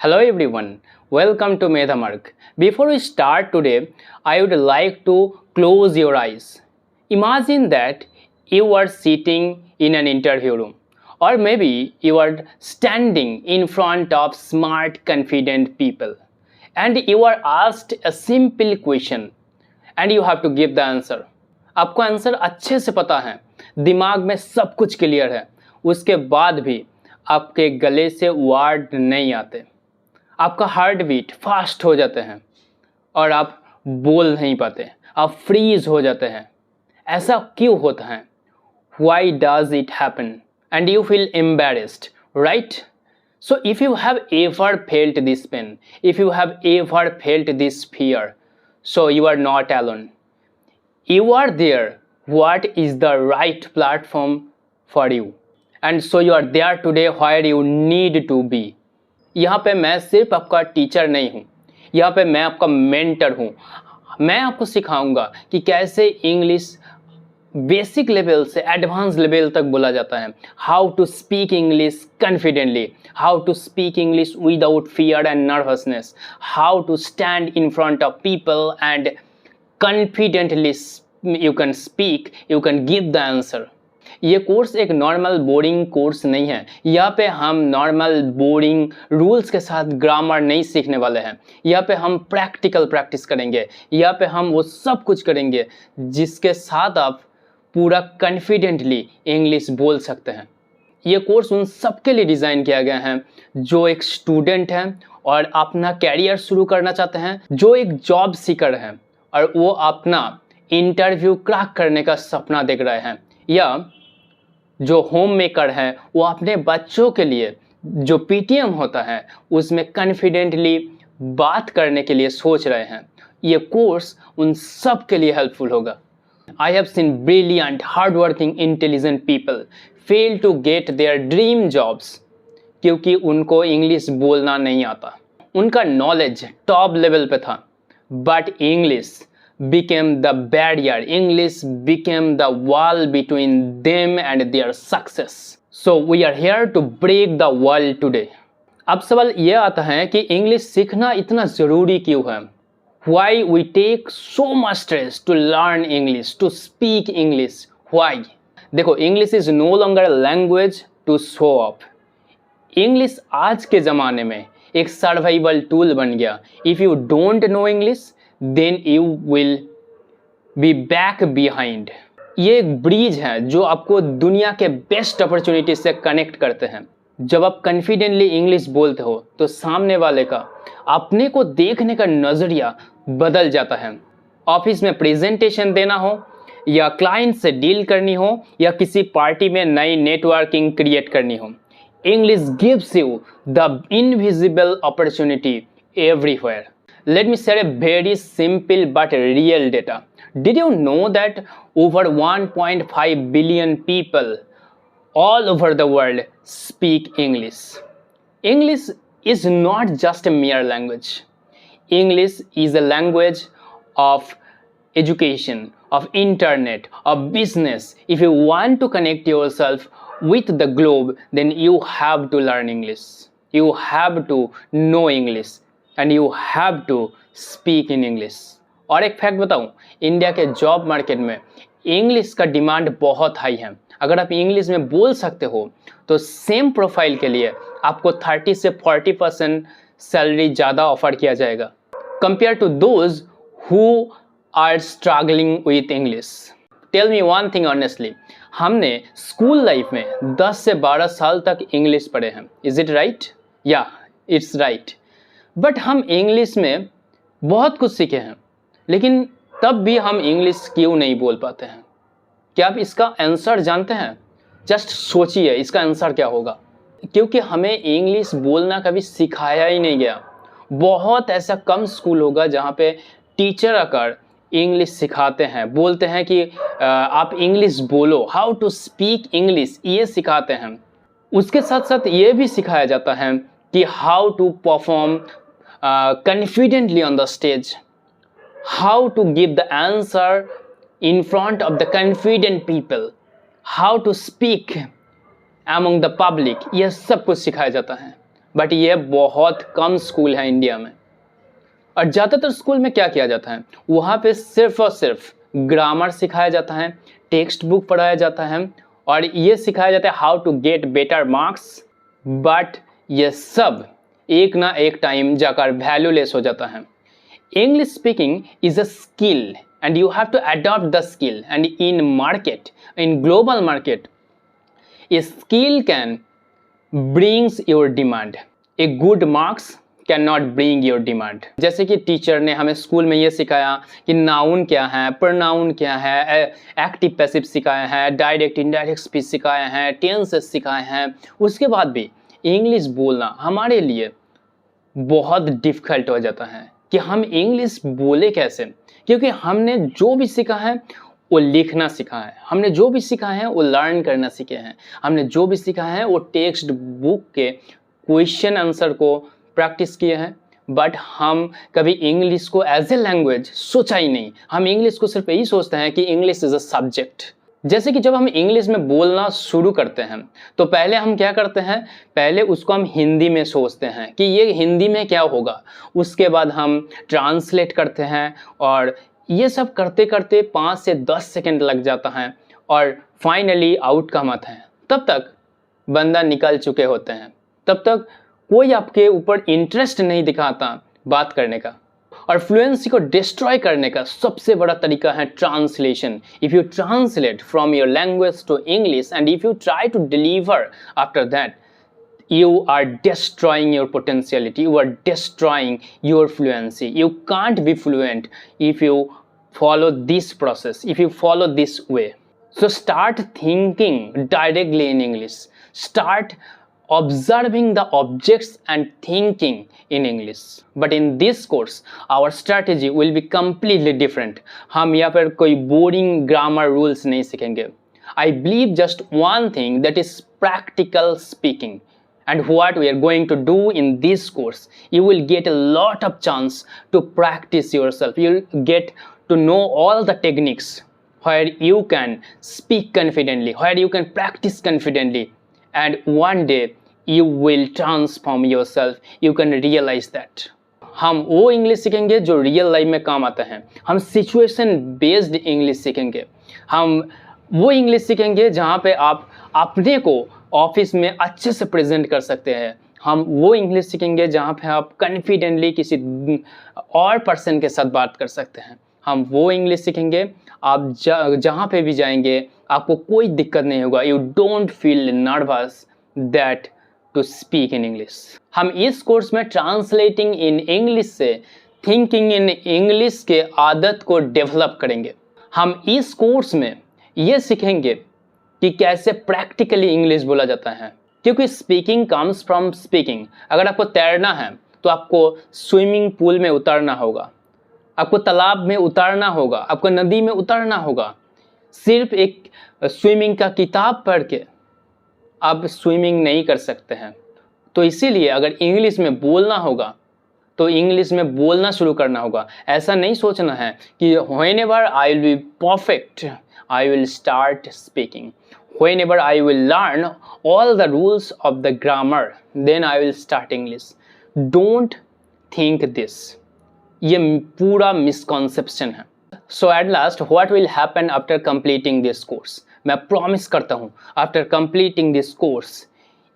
Hello everyone, welcome to Medhamark. Before we start today, I would like to close your eyes. Imagine that you are sitting in an interview room, or maybe you are standing in front of smart, confident people, and you are asked a simple question, and you have to give the answer. आपको answer अच्छे से पता है, दिमाग में सब कुछ clear है, उसके बाद भी आपके गले से वर्ड नहीं आते, आपका हार्ट बीट फास्ट हो जाते हैं और आप बोल नहीं पाते, आप फ्रीज हो जाते हैं. ऐसा क्यों होता है? Why does it happen? And you feel embarrassed, right? So if you have ever felt this pain, if you have ever felt this fear, so you are not alone. You are there. What is the right platform for you? And so you are there today where you need to be. यहाँ पे मैं सिर्फ आपका teacher नहीं हूँ, यहाँ पे मैं आपका मेंटर हूँ. मैं आपको सिखाऊंगा कि कैसे इंग्लिश बेसिक लेवल से एडवांस लेवल तक बोला जाता है. How to speak English confidently, how to speak English without fear and nervousness, how to stand in front of people and confidently you can speak, you can give the answer. ये course एक normal boring course नहीं है. यहाँ पे हम normal boring rules के साथ grammar नहीं सीखने वाले हैं. यहाँ पे हम प्रैक्टिकल प्रैक्टिस करेंगे. यहाँ पे हम वो सब कुछ करेंगे जिसके साथ आप पूरा कॉन्फिडेंटली इंग्लिश बोल सकते हैं. ये कोर्स उन सब के लिए डिज़ाइन किया गया है जो एक स्टूडेंट हैं और अपना कैरियर शुरू करना चाहते हैं, जो एक जॉब सीकर हैं और वो अपना इंटरव्यू क्रैक करने का सपना देख रहे हैं, या जो होम मेकर हैं वो अपने बच्चों के लिए जो पीटीएम होता है उसमें कॉन्फिडेंटली बात करने के लिए सोच रहे हैं. ये कोर्स उन सब के लिए हेल्पफुल होगा. I have seen brilliant, hardworking, intelligent people fail to get their dream jobs क्योंकि उनको इंग्लिश बोलना नहीं आता. उनका नॉलेज टॉप लेवल पे था, but English became the barrier. English became the wall between them and their success. So we are here to break the wall today. अब सवाल ये आता है कि इंग्लिश सीखना इतना ज़रूरी क्यों है? Why we take so much stress to learn English, to speak English? Why? देखो, English is no longer a language to show off. English आज के ज़माने में एक सर्वाइवल टूल बन गया. If you don't know English, then you will be back behind. ये एक ब्रिज है जो आपको दुनिया के बेस्ट अपॉर्चुनिटी से कनेक्ट करते हैं. जब आप कॉन्फिडेंटली इंग्लिश बोलते हो तो सामने वाले का अपने को देखने का नज़रिया बदल जाता है. ऑफिस में प्रेजेंटेशन देना हो, या क्लाइंट से डील करनी हो, या किसी पार्टी में नई नेटवर्किंग क्रिएट करनी हो, English gives you the invisible opportunity everywhere. Let me share a very simple but real data. Did you know that over 1.5 billion people all over the world speak English? English is not just a mere language. English is a language of education, of internet, of business. If you want to connect yourself with the globe, then you have to learn English. You have to know English. And you have to speak in English. और एक fact बताऊं, India के job market में English का demand बहुत high है. अगर आप इंग्लिश में बोल सकते हो तो सेम प्रोफाइल के लिए आपको 30 से 40% सैलरी ज़्यादा ऑफर किया जाएगा compare to those who are struggling with English. Tell me one thing honestly, हमने स्कूल लाइफ में 10 से 12 साल तक इंग्लिश पढ़े हैं. Is it right? या इट्स राइट. बट हम इंग्लिश में बहुत कुछ सीखे हैं, लेकिन तब भी हम इंग्लिश क्यों नहीं बोल पाते हैं? क्या आप इसका आंसर जानते हैं? जस्ट सोचिए इसका आंसर क्या होगा. क्योंकि हमें इंग्लिश बोलना कभी सिखाया ही नहीं गया. बहुत ऐसा कम स्कूल होगा जहाँ पे टीचर आकर इंग्लिश सिखाते हैं, बोलते हैं कि आप इंग्लिश बोलो, हाउ टू स्पीक इंग्लिश, ये सिखाते हैं. उसके साथ साथ ये भी सिखाया जाता है कि how to perform confidently on the stage, how to give the answer in front of the confident people, how to speak among the public. ये सब कुछ सिखाया जाता है. बट ये बहुत कम स्कूल है इंडिया में। और ज़्यादातर स्कूल में क्या किया जाता है, वहाँ पे सिर्फ और सिर्फ ग्रामर सिखाया जाता है, टेक्स्ट बुक पढ़ाया जाता है और ये सिखाया जाता है how to get better marks. But ये सब एक ना एक टाइम जाकर वैल्यूलेस हो जाता है। English speaking is a skill and you have to adopt the skill, and in global market a skill can brings your demand, a good marks cannot bring your demand। जैसे कि teacher ने हमें school में ये सिखाया कि noun क्या है, प्रोनाउन क्या है, एक्टिव पैसिव सिखाया है, डायरेक्ट इनडायरेक्ट स्पीच सिखाया है, टेंसेस सिखाए हैं, उसके बाद भी इंग्लिश बोलना हमारे लिए बहुत डिफ़िकल्ट हो जाता है कि हम इंग्लिश बोले कैसे, क्योंकि हमने जो भी सीखा है वो लिखना सीखा है, हमने जो भी सीखा है वो लर्न करना सीखे हैं, हमने जो भी सीखा है वो टेक्स्ट बुक के क्वेश्चन आंसर को प्रैक्टिस किए हैं। बट हम कभी इंग्लिश को एज ए लैंग्वेज सोचा ही नहीं। हम इंग्लिश को सिर्फ यही सोचते हैं कि इंग्लिश इज़ अ सब्जेक्ट। जैसे कि जब हम इंग्लिश में बोलना शुरू करते हैं तो पहले हम क्या करते हैं, पहले उसको हम हिंदी में सोचते हैं कि ये हिंदी में क्या होगा, उसके बाद हम ट्रांसलेट करते हैं और ये सब करते करते 5 से 10 सेकंड लग जाता है और फाइनली आउटकम आता है। तब तक बंदा निकल चुके होते हैं, तब तक कोई आपके ऊपर इंटरेस्ट नहीं दिखाता बात करने का। और फ्लुएंसी को डिस्ट्रॉय करने का सबसे बड़ा तरीका है translation. If you translate from your language to English and if you try to deliver after that, you are destroying your potentiality, you are destroying your fluency. You can't be fluent if you follow this process, if you follow this way. So start thinking directly in English, start observing the objects and thinking in English. But in this course our strategy will be completely different. हम यहाँ पर कोई boring grammar rules नहीं सीखेंगे। I believe just one thing, that is practical speaking. And what we are going to do in this course, you will get a lot of chance to practice yourself. You'll get to know all the techniques where you can speak confidently, where you can practice confidently, and one day you will transform yourself. You can realize that. हम वो English सीखेंगे जो real life में काम आता है। हम situation based English सीखेंगे। हम वो इंग्लिश सीखेंगे जहाँ पे आप अपने को ऑफिस में अच्छे से प्रेजेंट कर सकते हैं। हम वो इंग्लिश सीखेंगे जहाँ पे आप कॉन्फिडेंटली किसी और पर्सन के साथ बात कर सकते हैं। हम वो इंग्लिश सीखेंगे आप जहाँ पे भी जाएंगे आपको कोई दिक्कत नहीं होगा। You don't feel nervous that to speak in English. हम इस कोर्स में ट्रांसलेटिंग इन इंग्लिश से थिंकिंग इन इंग्लिश के आदत को डेवलप करेंगे। हम इस कोर्स में ये सीखेंगे कि कैसे प्रैक्टिकली इंग्लिश बोला जाता है, क्योंकि स्पीकिंग कम्स फ्रॉम स्पीकिंग। अगर आपको तैरना है तो आपको स्विमिंग पूल में उतरना होगा, आपको तालाब में उतरना होगा, आपको नदी में उतरना होगा। सिर्फ एक स्विमिंग का किताब पढ़ के आप स्विमिंग नहीं कर सकते हैं। तो इसीलिए अगर इंग्लिश में बोलना होगा तो इंग्लिश में बोलना शुरू करना होगा। ऐसा नहीं सोचना है कि whenever I will be perfect, I will start speaking. Whenever I will learn all the rules of the grammar, then I will start English. Don't think this. ये पूरा misconception है। So at last, what will happen after completing this course? मैं promise करता हूँ, after completing this course,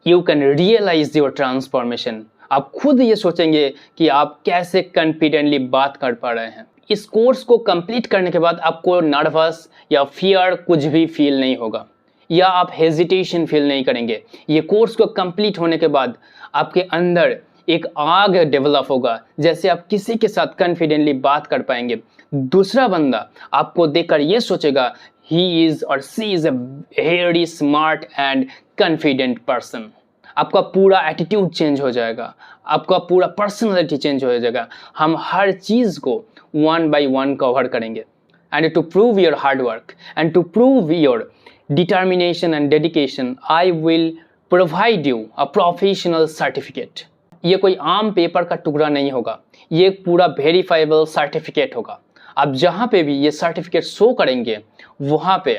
you can realize your transformation. आप खुद ये सोचेंगे कि आप कैसे कॉन्फिडेंटली बात कर पा रहे हैं। इस कोर्स को कंप्लीट करने के बाद आपको नर्वस या फियर कुछ भी फील नहीं होगा, या आप हेजिटेशन फील नहीं करेंगे। ये कोर्स को कंप्लीट होने के बाद आपके अंदर एक आग डेवलप होगा, जैसे आप किसी के साथ कॉन्फिडेंटली बात कर पाएंगे। दूसरा बंदा आपको देखकर ये सोचेगा he is or she is a very smart and confident person. आपका पूरा एटीट्यूड चेंज हो जाएगा, आपका पूरा पर्सनैलिटी चेंज हो जाएगा। हम हर चीज़ को वन बाय वन कवर करेंगे। And to prove your hard work and to prove your determination and dedication, I will provide you a professional certificate. ये कोई आम पेपर का टुकड़ा नहीं होगा, ये पूरा वेरीफाइबल सर्टिफिकेट होगा। आप जहाँ पे भी ये सर्टिफिकेट शो करेंगे वहाँ पे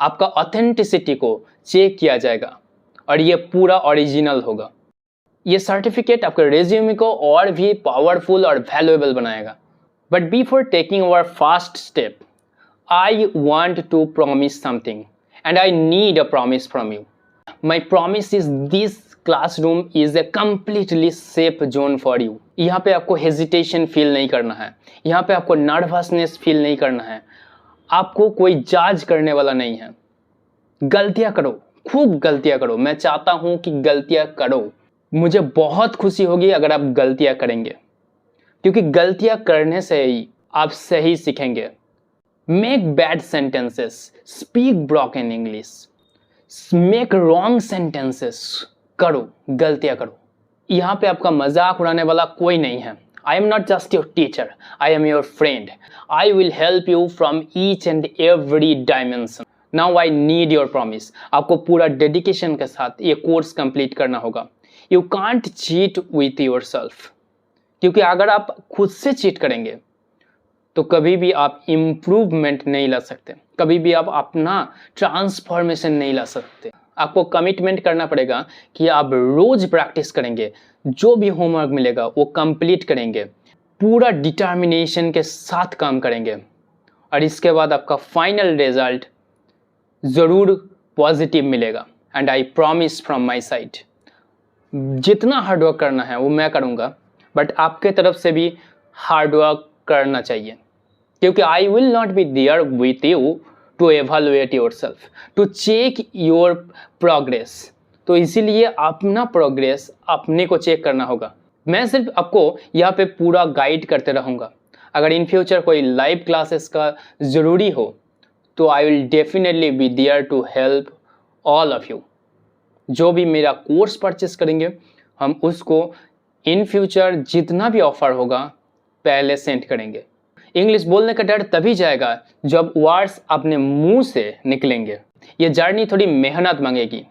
आपका ऑथेंटिसिटी को चेक किया जाएगा और ये पूरा ओरिजिनल होगा। ये सर्टिफिकेट आपके रेज्यूमे को और भी पावरफुल और वैल्यूएबल बनाएगा. But before taking our first step, I want to promise something and I need a promise from you. My promise is this classroom is a completely safe zone for you. यहाँ पे आपको hesitation feel नहीं करना है, यहाँ पे आपको nervousness feel नहीं करना है, आपको कोई जज करने वाला नहीं है. गलतियाँ करो, खूब गलतियाँ करो. मैं चाहता हूँ कि गलतियाँ करो. मुझे बहुत खुशी होगी अगर आप गलतियाँ करेंगे, क्योंकि गलतियाँ करने से ही आप सही सीखेंगे. Make bad sentences, speak broken English, make wrong sentences. करो, गलतियाँ करो. यहाँ पे आपका मजाक उड़ाने वाला कोई नहीं है. I am not just your teacher, I am your friend. I will help you from each and every dimension. Now I need your promise. आपको पूरा डेडिकेशन के साथ ये कोर्स कंप्लीट करना होगा. You can't cheat with yourself. क्योंकि अगर आप खुद से चीट करेंगे तो कभी भी आप इम्प्रूवमेंट नहीं ला सकते, कभी भी आप अपना ट्रांसफॉर्मेशन नहीं ला सकते. आपको कमिटमेंट करना पड़ेगा कि आप रोज प्रैक्टिस करेंगे, जो भी होमवर्क मिलेगा वो कंप्लीट करेंगे, पूरा डिटर्मिनेशन के साथ काम करेंगे और इसके बाद आपका फाइनल रिजल्ट ज़रूर पॉजिटिव मिलेगा. And I promise from my side, जितना हार्डवर्क करना है वो मैं करूँगा, बट आपके तरफ से भी हार्डवर्क करना चाहिए, क्योंकि I will not be there with you to evaluate yourself, to check your progress. तो इसीलिए अपना प्रोग्रेस अपने को चेक करना होगा. मैं सिर्फ आपको यहाँ पे पूरा गाइड करते रहूँगा. अगर इन फ्यूचर कोई लाइव क्लासेस का ज़रूरी हो तो I will definitely be there to help all of you. जो भी मेरा कोर्स परचेस करेंगे हम उसको इन फ्यूचर जितना भी ऑफर होगा पहले सेंड करेंगे. इंग्लिश बोलने का डर तभी जाएगा जब वर्ड्स अपने मुंह से निकलेंगे. ये जर्नी थोड़ी मेहनत मांगेगी,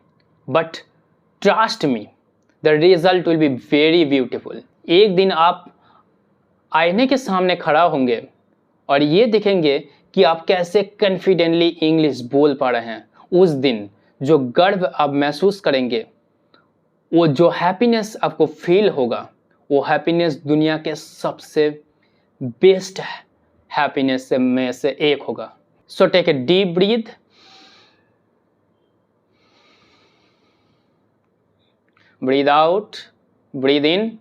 but trust me the result will be very beautiful. एक दिन आप आईने के सामने खड़ा होंगे और ये देखेंगे कि आप कैसे कॉन्फिडेंटली इंग्लिश बोल पा रहे हैं. उस दिन जो गर्व आप महसूस करेंगे, वो जो हैप्पीनेस आपको फील होगा, वो हैप्पीनेस दुनिया के सबसे बेस्ट हैप्पीनेस में से एक होगा. So take a deep breath, breathe out, breathe in,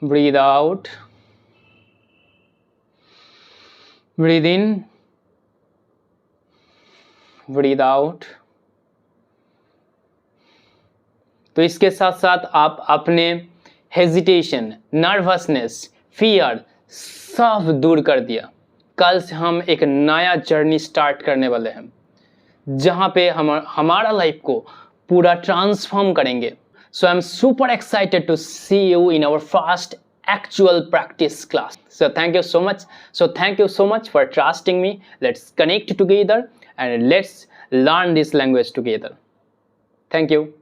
breathe out, breathe in, breathe out. तो इसके साथ साथ आप अपने हेजिटेशन, नर्वसनेस, फियर सब दूर कर दिया. कल से हम एक नया जर्नी स्टार्ट करने वाले हैं जहाँ पे हम हमारा लाइफ को पूरा ट्रांसफॉर्म करेंगे. So I am super excited to see you in our first actual practice class. So thank you so much. So thank you so much for trusting me. Let's connect together and let's learn this language together. Thank you.